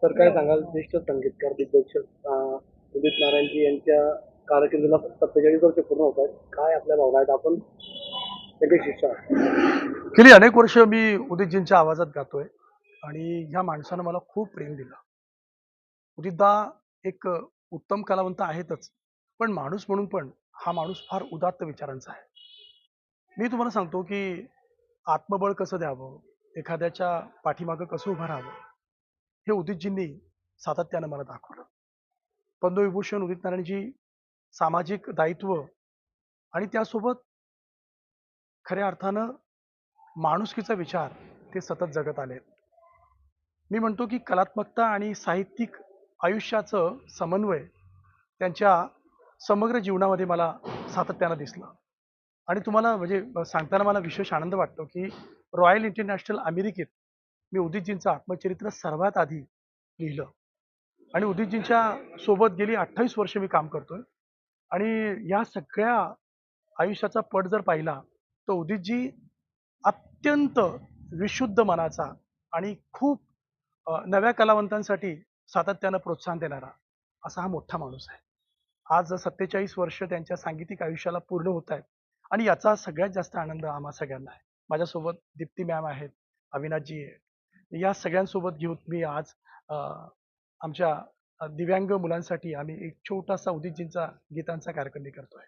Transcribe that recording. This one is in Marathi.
तर काय सांगाल ज्येष्ठ संगीतकार दिग्दर्शक उदित नारायणजी यांच्या कारकिर्दीला 47 वर्ष पूर्ण होत आहेत. काय आपल्या भावना आहेत? आपण त्यांचे शिष्य आहात. गेली अनेक वर्ष मी उदितजींच्या आवाजात गातोय आणि ह्या माणसानं मला खूप प्रेम दिलं. उदितदा एक उत्तम कलावंत आहेतच, पण माणूस म्हणून पण हा माणूस फार उदात्त विचारांचा आहे. मी तुम्हाला सांगतो, की आत्मबळ कसं द्यावं, एखाद्याच्या पाठीमागं कसं उभं राहावं, हे उदितजींनी सातत्यानं मला दाखवलं. पद्मविभूषण उदित नारायणजी सामाजिक दायित्व आणि त्यासोबत खऱ्या अर्थानं माणुसकीचा विचार ते सतत जगत आलेत. मी म्हणतो की कलात्मकता आणि साहित्यिक आयुष्याचं समन्वय त्यांच्या समग्र जीवनामध्ये मला सातत्यानं दिसलं. आणि तुम्हाला म्हणजे सांगताना मला विशेष आनंद वाटतो की रॉयल इंटरनॅशनल अमेरिकेत मी उदितजींचं आत्मचरित्र सर्वात आधी लिहिलं आणि उदितजींच्या सोबत गेली 28 वर्ष मी काम करतोय आणि या सगळ्या आयुष्याचा पट जर पाहिला तर उदितजी अत्यंत विशुद्ध मनाचा आणि खूप नव्या कलावंतांसाठी सातत्यानं प्रोत्साहन देणारा असा हा मोठा माणूस आहे. आज 47 वर्ष त्यांच्या सांगीतिक आयुष्याला पूर्ण होत आहेत आणि याचा सगळ्यात जास्त आनंद आम्हा सगळ्यांना आहे. माझ्यासोबत दीप्ती मॅम आहेत, अविनाशजी आहेत. या सगळ्यांसोबत घेऊन मी आज अ, आमच्या दिव्यांग मुलांसाठी आम्ही एक छोटासा उदितजींचा गीतांचा कार्यक्रम करतोय.